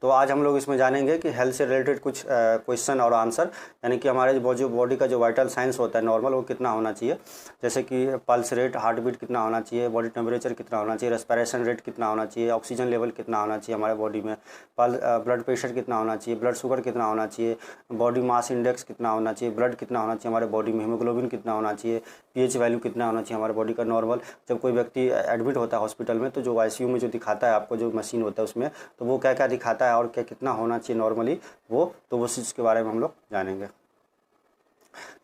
तो आज हम लोग इसमें जानेंगे कि हेल्थ से रिलेटेड कुछ क्वेश्चन और आंसर, यानी कि हमारे जो बॉडी का जो वाइटल साइंस होता है नॉर्मल, वो कितना होना चाहिए। जैसे कि पल्स रेट, हार्ट बीट कितना होना चाहिए, बॉडी टेम्परेचर कितना होना चाहिए, रेस्पिरेशन रेट कितना होना चाहिए, ऑक्सीजन लेवल कितना होना चाहिए हमारे बॉडी में, ब्लड प्रेशर कितना होना चाहिए, ब्लड शुगर कितना होना चाहिए, बॉडी मास इंडेक्स कितना होना चाहिए, ब्लड कितना होना चाहिए हमारे बॉडी में, हीमोग्लोबिन कितना होना चाहिए, पीएच वैल्यू कितना होना चाहिए हमारे बॉडी का नॉर्मल। जब कोई व्यक्ति एडमिट होता है हॉस्पिटल में, तो जो आईसीयू में जो दिखाता है आपको, जो मशीन होता है उसमें, तो वो क्या क्या दिखाता है और क्या कितना होना चाहिए नॉर्मली, वो चीज़ के बारे में हम लोग जानेंगे।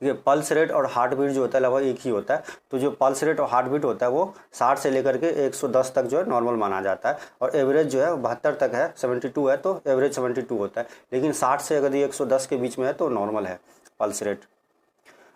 ये पल्स रेट और हार्ट बीट जो होता है लगभग एक ही होता है। तो जो पल्स रेट और हार्ट बीट होता है वो 60 से लेकर के 110 तक जो है नॉर्मल माना जाता है, और एवरेज जो है 72 तक है, 72 है तो एवरेज 72 होता है। लेकिन 60 से अगर 110 के बीच में है तो नॉर्मल है पल्स रेट।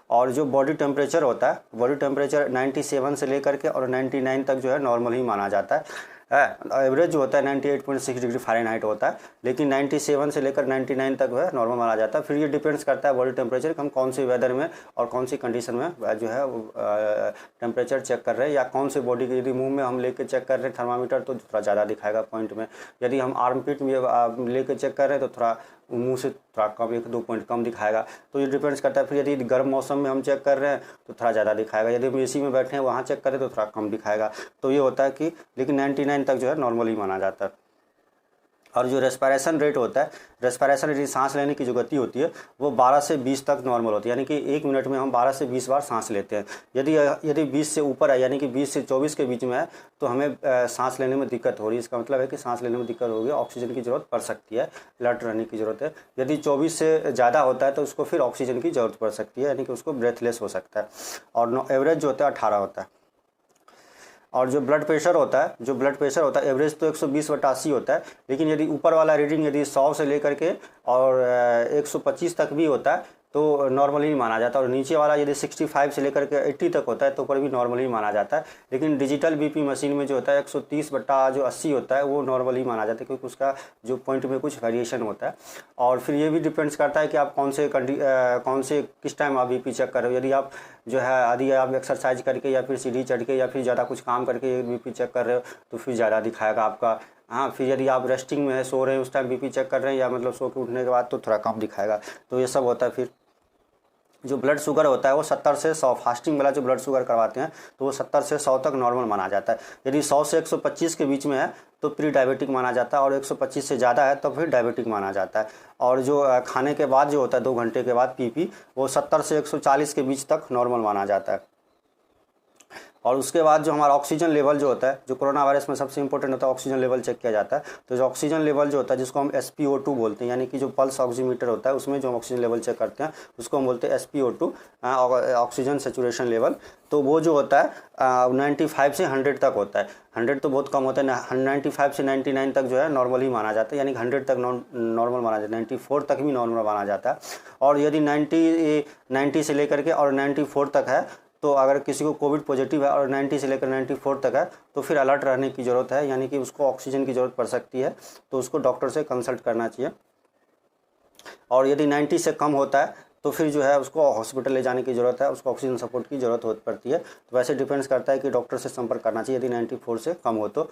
और जो बॉडी टेम्परेचर होता है, बॉडी टेम्परेचर 97 से लेकर के और 99 तक जो है नॉर्मल ही माना जाता है। एवरेज जो होता है 98.6 डिग्री फ़ारेनहाइट होता है, लेकिन 97 से लेकर 99 तक जो है नॉर्मल माना जाता है। फिर ये डिपेंड्स करता है बॉडी टेम्परेचर, हम कौन से वेदर में और कौन सी कंडीशन में जो है टेम्परेचर चेक कर रहे हैं, या कौन से बॉडी के, यदि मुंह में हम लेके चेक कर रहे हैं थर्मामीटर तो थोड़ा ज़्यादा दिखाएगा पॉइंट में, यदि हम आर्मपिट में लेके चेक कर रहे हैं तो थोड़ा मुंह से थोड़ा कम, 1-2 पॉइंट कम दिखाएगा। तो ये डिपेंड्स करता है। फिर यदि गर्म मौसम में हम चेक कर रहे हैं तो थोड़ा ज़्यादा दिखाएगा, यदि हम एसी में बैठे हैं वहाँ चेक करें तो थोड़ा कम दिखाएगा। तो ये होता है कि लेकिन 99 तक जो है नॉर्मली माना जाता है। और जो रेस्पिरेशन रेट होता है, रेस्पिरेशन रेट सांस लेने की जो गति होती है वो 12 से 20 तक नॉर्मल होती है, यानी कि 1 मिनट में हम 12 से 20 बार सांस लेते हैं। यदि 20 से ऊपर है, यानी कि 20 से 24 के बीच में है, तो हमें सांस लेने में दिक्कत हो रही है। इसका मतलब है कि सांस लेने में दिक्कत होगी, ऑक्सीजन की ज़रूरत पड़ सकती है, अलर्ट रहने की ज़रूरत है। यदि 24 से ज़्यादा होता है तो उसको फिर ऑक्सीजन की ज़रूरत पड़ सकती है, यानी कि उसको ब्रेथलेस हो सकता है। और एवरेज जो होता है 18 होता है। और जो ब्लड प्रेशर होता है, एवरेज तो 120/80 होता है, लेकिन यदि ऊपर वाला रीडिंग यदि 100 से लेकर के और 125 तक भी होता है तो नॉर्मली माना जाता है, और नीचे वाला यदि 65 से लेकर के 80 तक होता है तो ऊपर भी नॉर्मली माना जाता है। लेकिन डिजिटल बीपी मशीन में जो होता है 130/80 होता है, वो नॉर्मली माना जाता है, क्योंकि उसका जो पॉइंट में कुछ वेरिएशन होता है। और फिर ये भी डिपेंड्स करता है कि आप कौन से किस टाइम आप बीपी चेक कर रहे हो। यदि आप जो है यदि आप एक्सरसाइज करके या फिर सीढ़ी चढ़ के या फिर ज़्यादा कुछ काम करके बीपी चेक कर रहे हो तो फिर ज़्यादा दिखाएगा आपका। हाँ, फिर यदि आप रेस्टिंग में है, सो रहे हैं, उस टाइम बीपी चेक कर रहे हैं, या मतलब सो के उठने के बाद, तो थोड़ा कम दिखाएगा। तो ये सब होता है। फिर जो ब्लड शुगर होता है वो 70 से 100, फास्टिंग वाला जो ब्लड शुगर करवाते हैं तो वो 70 से 100 तक नॉर्मल माना जाता है। यदि 100 से 125 के बीच में है तो प्री डायबिटिक माना जाता है, और 125 से ज़्यादा है तो फिर डायबिटिक माना जाता है। और जो खाने के बाद जो होता है 2 घंटे के बाद पीपी, वो 70 से 140 के बीच तक नॉर्मल माना जाता है। और उसके बाद जो हमारा ऑक्सीजन लेवल जो होता है, जो कोरोना वायरस में सबसे इंपॉर्टेंट होता है, ऑक्सीजन लेवल चेक किया जाता है। तो जो ऑक्सीजन लेवल जो होता है, जिसको हम SpO2 बोलते हैं, यानी कि जो पल्स ऑक्सीमीटर होता है उसमें जो हम ऑक्सीजन लेवल चेक करते हैं उसको हम बोलते हैं SpO2, ऑक्सीजन सेचुरेशन लेवल। तो वो जो होता है 95 से 100 तक होता है। 100 तो बहुत कम होता है, 95 से 99 तक जो है नॉर्मल ही माना जाता है, यानी 100 तक नॉर्मल माना जाता है, 94 तक भी नॉर्मल माना जाता है। और यदि 90 से लेकर के और 94 तक है, तो अगर किसी को कोविड पॉजिटिव है और 90 से लेकर 94 तक है तो फिर अलर्ट रहने की ज़रूरत है, यानी कि उसको ऑक्सीजन की ज़रूरत पड़ सकती है, तो उसको डॉक्टर से कंसल्ट करना चाहिए। और यदि 90 से कम होता है तो फिर जो है उसको हॉस्पिटल ले जाने की ज़रूरत है, उसको ऑक्सीजन सपोर्ट की ज़रूरत पड़ती है। तो वैसे डिपेंड्स करता है कि डॉक्टर से संपर्क करना चाहिए यदि 94 से कम हो तो।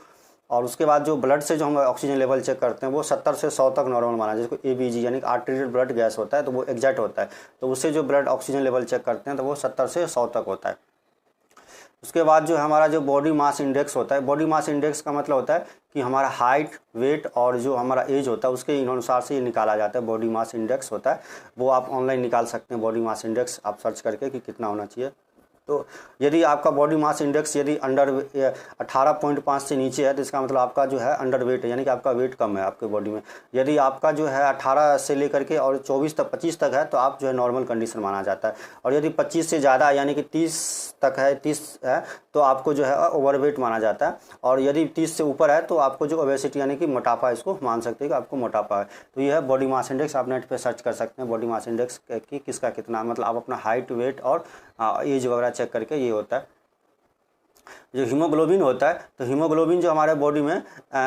और उसके बाद जो ब्लड से जो हम ऑक्सीजन लेवल चेक करते हैं वो 70 से 100 तक नॉर्मल माना है, जिसको ABG यानी आर्टेरियल ब्लड गैस होता है, तो वो एग्जैक्ट होता है। तो उससे जो ब्लड ऑक्सीजन लेवल चेक करते हैं तो वो 70 से 100 तक होता है। उसके बाद जो हमारा जो बॉडी मास इंडेक्स होता है, बॉडी मास इंडेक्स का मतलब होता है कि हमारा हाइट, वेट और जो हमारा एज होता है उसके अनुसार से ये निकाला जाता है। बॉडी मास इंडेक्स होता है, वो आप ऑनलाइन निकाल सकते हैं। बॉडी मास इंडेक्स आप सर्च करके कि कितना होना चाहिए। तो यदि आपका बॉडी मास इंडेक्स यदि अंडर 18.5 से नीचे है तो इसका मतलब आपका जो है अंडर वेट है, यानी कि आपका वेट कम है आपके बॉडी में। यदि आपका जो है 18 से लेकर के और 25 तक है तो आप जो है नॉर्मल कंडीशन माना जाता है। और यदि 25 से ज़्यादा यानी कि 30 तक है, 30 है तो आपको जो है ओवरवेट माना जाता है। और यदि 30 से ऊपर है तो आपको जो ओबेसिटी यानी कि मोटापा, इसको मान सकते हैं कि आपको मोटापा है। तो ये है बॉडी मास इंडेक्स। आप नेट पे सर्च कर सकते हैं बॉडी मास इंडेक्स की किसका कितना, मतलब आप अपना हाइट, वेट और एज वगैरह चेक करके ये होता है। जो हीमोग्लोबिन होता है, तो हीमोग्लोबिन जो हमारे बॉडी में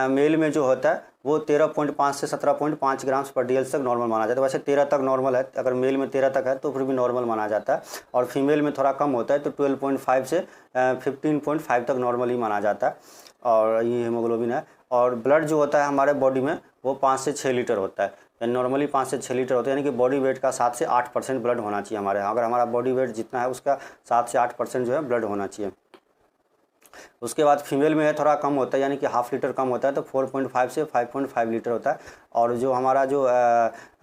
मेल में जो होता है वो 13.5 से 17.5 ग्राम्स पर DL तक नॉर्मल माना जाता है। वैसे 13 तक नॉर्मल है, अगर मेल में 13 तक है तो फिर भी नॉर्मल माना जाता है। और फीमेल में थोड़ा कम होता है तो 12.5 से 15.5 तक नॉर्मल ही माना जाता है। और ये हीमोग्लोबिन है। और ब्लड जो होता है हमारे बॉडी में वो 5 से 6 लीटर होता है, यानी नॉर्मली 5 से 6 लीटर होता है, यानी कि बॉडी वेट का 7 से 8% ब्लड होना चाहिए हमारे यहाँ। अगर हमारा बॉडी वेट जितना है उसका 7 से 8% जो है ब्लड होना चाहिए। उसके बाद फीमेल में थोड़ा कम होता है, यानी कि ½ लीटर कम होता है, तो 4.5 से 5.5 लीटर होता है। और जो हमारा जो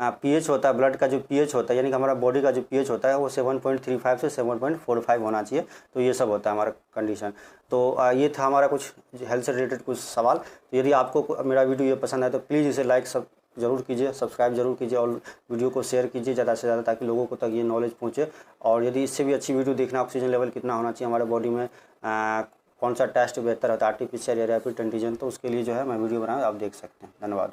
पीएच होता है, ब्लड का जो पीएच होता है, यानी कि हमारा बॉडी का जो पीएच होता है वो 7.35 से 7.45 होना चाहिए। तो ये सब होता है हमारा कंडीशन। तो ये था हमारा कुछ हेल्थ से रिलेटेड कुछ सवाल। तो यदि आपको मेरा वीडियो ये पसंद है तो प्लीज़ इसे लाइक ज़रूर कीजिए, सब्सक्राइब जरूर कीजिए और वीडियो को शेयर कीजिए ज़्यादा से ज़्यादा, ताकि लोगों को तक ये नॉलेज पहुँचे। और यदि इससे भी अच्छी वीडियो देखना, ऑक्सीजन लेवल कितना होना चाहिए हमारे बॉडी में, कौन सा टेस्ट बेहतर होता है, आरटी-पीसीआर या रैपिड एंटीजन, तो उसके लिए जो है मैं वीडियो बनाऊँ, आप देख सकते हैं। धन्यवाद।